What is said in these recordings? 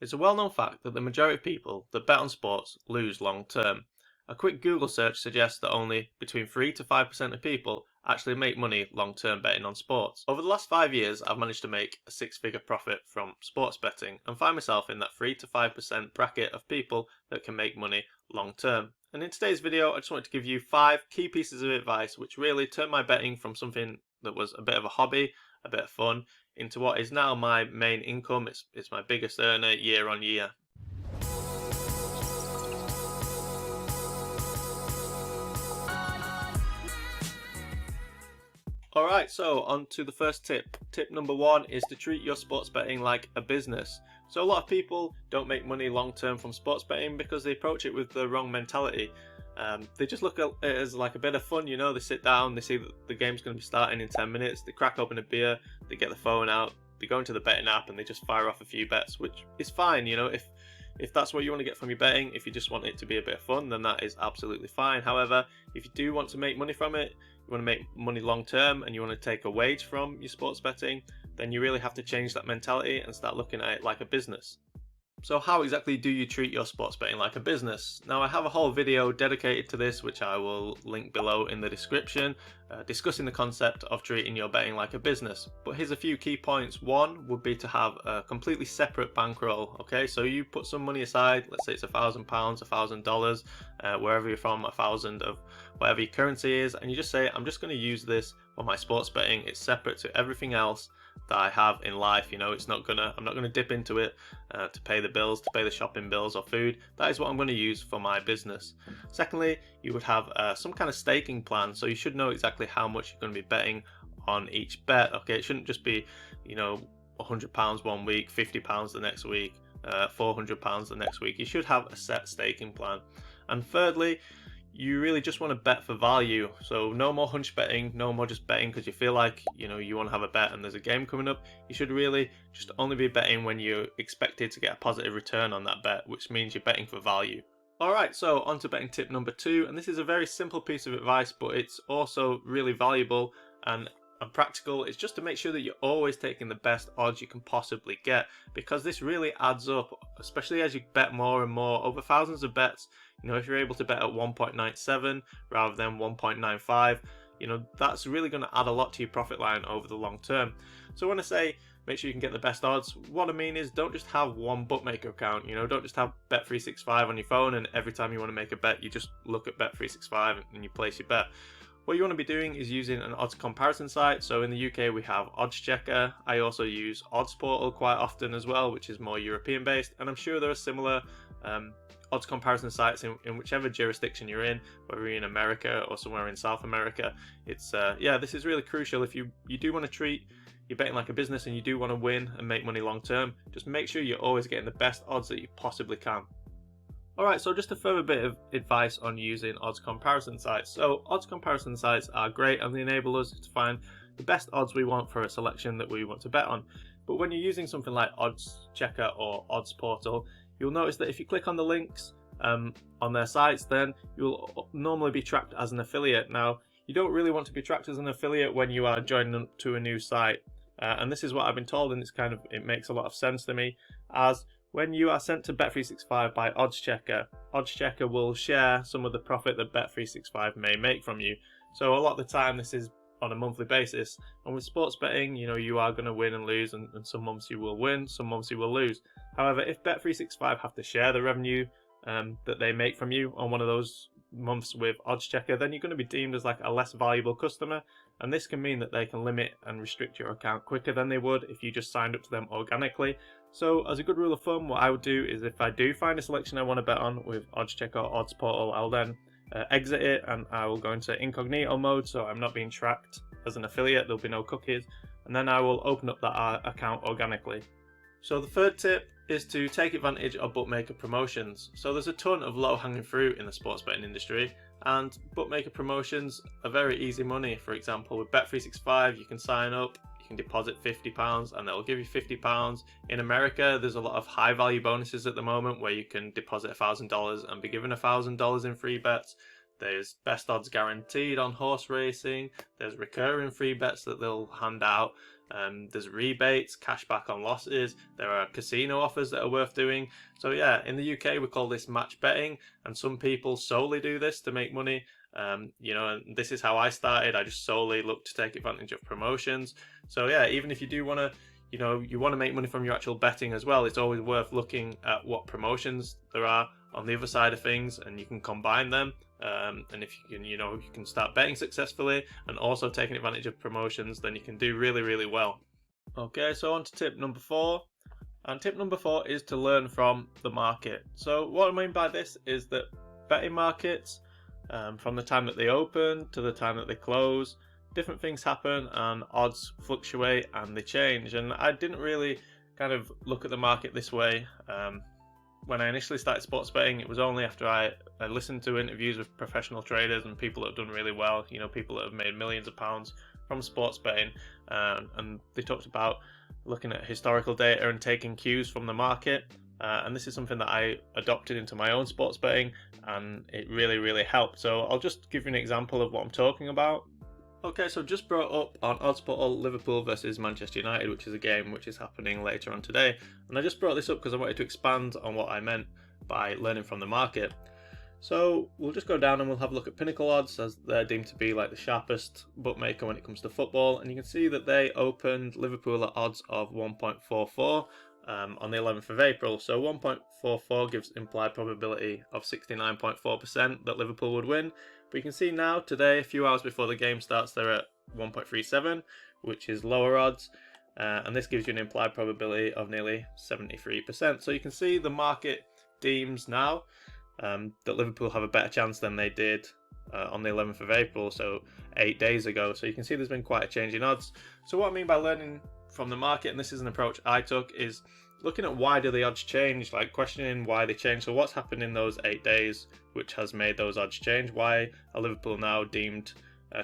It's a well-known fact that the majority of people that bet on sports lose long term. A quick Google search suggests that only between 3 to 5% of people actually make money long term betting on sports. Over the last 5 years, I've managed to make a six-figure profit from sports betting and find myself in that 3 to 5% bracket of people that can make money long term. And in today's video, I just wanted to give you 5 key pieces of advice which really turned my betting from something that was a bit of a hobby, a bit of fun, into what is now my main income. It's my biggest earner year on year. Alright, so on to the first tip. Tip number 1 is to treat your sports betting like a business. So a lot of people don't make money long term from sports betting because they approach it with the wrong mentality. They just look at it as like a bit of fun, you know. They sit down, they see that the game's going to be starting in 10 minutes, they crack open a beer, they get the phone out, they go into the betting app and they just fire off a few bets, which is fine, you know. If that's what you want to get from your betting, if you just want it to be a bit of fun, then that is absolutely fine. However, if you do want to make money from it, you want to make money long term, and you want to take a wage from your sports betting, then you really have to change that mentality and start looking at it like a business. So how exactly do you treat your sports betting like a business? Now I have a whole video dedicated to this, which I will link below in the description, discussing the concept of treating your betting like a business. But here's a few key points. One would be to have a completely separate bankroll. Okay, so you put some money aside, let's say it's £1,000, $1,000, wherever you're from, 1,000 of whatever your currency is, and you just say, I'm just going to use this for my sports betting. It's separate to everything else that I have in life. You know, I'm not gonna dip into it to pay the bills, to pay the shopping bills or food. That is what I'm going to use for my business. Secondly, you would have some kind of staking plan, so you should know exactly how much you're going to be betting on each bet. Okay, it shouldn't just be, you know, £100 one week, £50 the next week, £400 the next week. You should have a set staking plan. And thirdly, you really just want to bet for value. So no more hunch betting, no more just betting because you feel like, you know, you want to have a bet and there's a game coming up. You should really just only be betting when you're expected to get a positive return on that bet, which means you're betting for value. Alright, so on to betting tip number 2, and this is a very simple piece of advice, but it's also really valuable and practical. It's just to make sure that you're always taking the best odds you can possibly get, because this really adds up, especially as you bet more and more over thousands of bets. You know, if you're able to bet at 1.97 rather than 1.95, you know, that's really going to add a lot to your profit line over the long term. So when I say make sure you can get the best odds, what I mean is don't just have one bookmaker account. You know, don't just have Bet365 on your phone and every time you want to make a bet, you just look at Bet365 and you place your bet. What you want to be doing is using an odds comparison site. So in the UK we have Oddschecker. I also use Oddsportal quite often as well, which is more European based, and I'm sure there are similar odds comparison sites in whichever jurisdiction you're in, whether you're in America or somewhere in South America. It's yeah, this is really crucial. If you do want to treat your betting like a business and you do want to win and make money long term, just make sure you're always getting the best odds that you possibly can. Alright, so just a further bit of advice on using odds comparison sites. So odds comparison sites are great and they enable us to find the best odds we want for a selection that we want to bet on. But when you're using something like Oddschecker or Oddsportal, you'll notice that if you click on the links on their sites, then you'll normally be tracked as an affiliate. Now, you don't really want to be tracked as an affiliate when you are joining to a new site. And this is what I've been told, and it makes a lot of sense to me, as when you are sent to Bet365 by Oddschecker, Oddschecker will share some of the profit that Bet365 may make from you. So a lot of the time this is on a monthly basis, and with sports betting, you know, you are going to win and lose, and some months you will win, some months you will lose. However, if Bet365 have to share the revenue that they make from you on one of those months with Oddschecker, then you're going to be deemed as like a less valuable customer, and this can mean that they can limit and restrict your account quicker than they would if you just signed up to them organically. So as a good rule of thumb, what I would do is if I do find a selection I want to bet on with Oddschecker or Oddsportal, I'll then exit it and I will go into incognito mode, so I'm not being tracked as an affiliate, there'll be no cookies, and then I will open up that account organically. So the third tip is to take advantage of bookmaker promotions. So there's a ton of low-hanging fruit in the sports betting industry, and bookmaker promotions are very easy money. For example, with Bet365 you can sign up, you can deposit £50 and they'll give you £50. In America there's a lot of high value bonuses at the moment where you can deposit $1,000 and be given $1,000 in free bets. There's best odds guaranteed on horse racing, there's recurring free bets that they'll hand out. There's rebates, cashback on losses. There are casino offers that are worth doing. So yeah, in the UK we call this match betting, and some people solely do this to make money. And this is how I started. I just solely look to take advantage of promotions. So yeah, even if you do want to, you want to make money from your actual betting as well, it's always worth looking at what promotions there are on the other side of things, and you can combine them. And if you can, you can start betting successfully and also taking advantage of promotions, then you can do really, really well. Okay, so on to tip number 4. And tip number 4 is to learn from the market. So what I mean by this is that betting markets, from the time that they open to the time that they close, different things happen and odds fluctuate and they change. And I didn't really kind of look at the market this way. When I initially started sports betting, it was only after I listened to interviews with professional traders and people that have done really well, people that have made millions of pounds from sports betting, and they talked about looking at historical data and taking cues from the market. And this is something that I adopted into my own sports betting, and it really, really helped. So I'll just give you an example of what I'm talking about. Okay, so just brought up on Odds Portal Liverpool versus Manchester United, which is a game which is happening later on today. And I just brought this up because I wanted to expand on what I meant by learning from the market. So we'll just go down and we'll have a look at Pinnacle Odds, as they're deemed to be like the sharpest bookmaker when it comes to football. And you can see that they opened Liverpool at odds of 1.44 on the 11th of April. So 1.44 gives implied probability of 69.4% that Liverpool would win. But you can see now, today, a few hours before the game starts, they're at 1.37, which is lower odds. And this gives you an implied probability of nearly 73%. So you can see the market deems now that Liverpool have a better chance than they did on the 11th of April, so 8 days ago. So you can see there's been quite a change in odds. So what I mean by learning from the market, and this is an approach I took, is looking at why do the odds change, like questioning why they change. So what's happened in those 8 days which has made those odds change? Why are Liverpool now deemed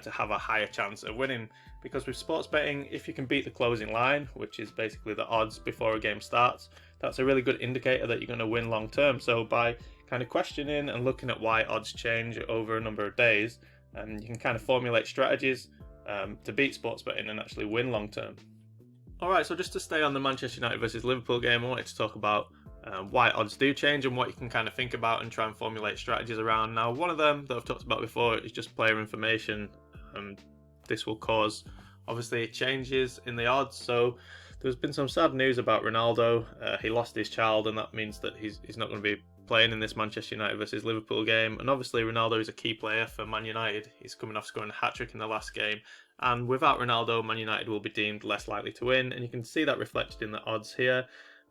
to have a higher chance of winning? Because with sports betting, if you can beat the closing line, which is basically the odds before a game starts, that's a really good indicator that you're going to win long term. So by kind of questioning and looking at why odds change over a number of days, you can kind of formulate strategies to beat sports betting and actually win long term. Alright, so just to stay on the Manchester United versus Liverpool game, I wanted to talk about why odds do change and what you can kind of think about and try and formulate strategies around. Now, one of them that I've talked about before is just player information. This will cause, obviously, changes in the odds. So there's been some sad news about Ronaldo. He lost his child, and that means that he's not going to be playing in this Manchester United versus Liverpool game. And obviously Ronaldo is a key player for Man United. He's coming off scoring a hat-trick in the last game, and without Ronaldo, Man United will be deemed less likely to win. And you can see that reflected in the odds here,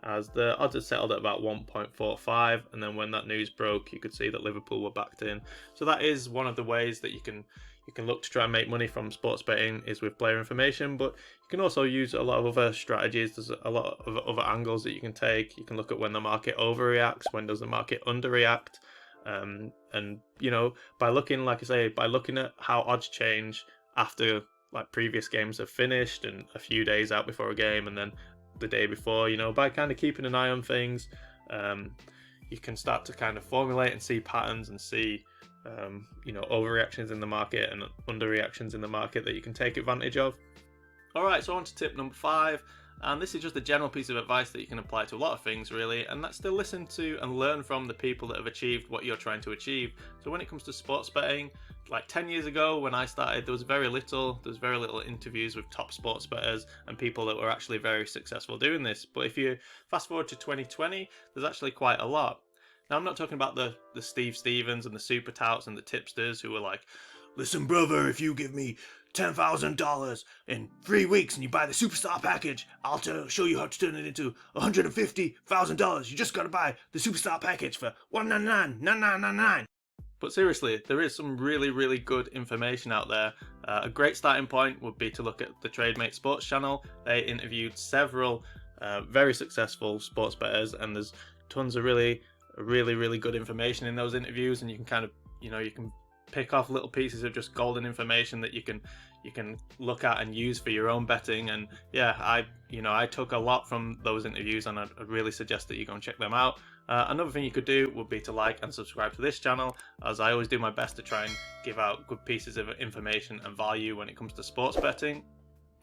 as the odds had settled at about 1.45, and then when that news broke, you could see that Liverpool were backed in. So that is one of the ways that you can look to try and make money from sports betting, is with player information. But you can also use a lot of other strategies. There's a lot of other angles that you can take. You can look at when the market overreacts, when does the market underreact, and by looking, like I say, by looking at how odds change after like previous games have finished and a few days out before a game, and then the day before, by kind of keeping an eye on things, you can start to kind of formulate and see patterns and see overreactions in the market and underreactions in the market that you can take advantage of. Alright, so on to tip number 5, and this is just a general piece of advice that you can apply to a lot of things really, and that's to listen to and learn from the people that have achieved what you're trying to achieve. So when it comes to sports betting, like 10 years ago when I started, there was very little interviews with top sports bettors and people that were actually very successful doing this. But if you fast forward to 2020, there's actually quite a lot. Now, I'm not talking about the Steve Stevens and the super touts and the tipsters who were like, listen brother, if you give me $10,000 in 3 weeks and you buy the superstar package, I'll show you how to turn it into $150,000. You just gotta buy the superstar package for $199,999. But seriously, there is some really, really good information out there. A great starting point would be to look at the TradeMate Sports channel. They interviewed several very successful sports bettors, and there's tons of really good information in those interviews, and you can kind of, you can pick off little pieces of just golden information that you can look at and use for your own betting. And yeah, I took a lot from those interviews, and I'd really suggest that you go and check them out. Another thing you could do would be to like and subscribe to this channel, as I always do my best to try and give out good pieces of information and value when it comes to sports betting.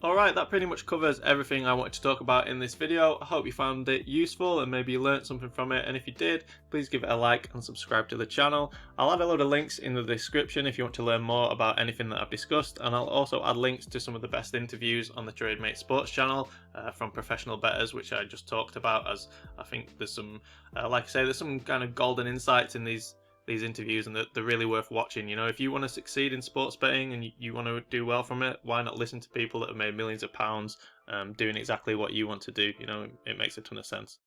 Alright, that pretty much covers everything I wanted to talk about in this video. I hope you found it useful and maybe you learnt something from it, and if you did, please give it a like and subscribe to the channel. I'll add a load of links in the description if you want to learn more about anything that I've discussed, and I'll also add links to some of the best interviews on the TradeMate Sports channel from professional bettors, which I just talked about, as I think there's some, like I say, there's some kind of golden insights in these interviews, and they're really worth watching. You know, if you want to succeed in sports betting and you want to do well from it, why not listen to people that have made millions of pounds doing exactly what you want to do? You know, it makes a ton of sense.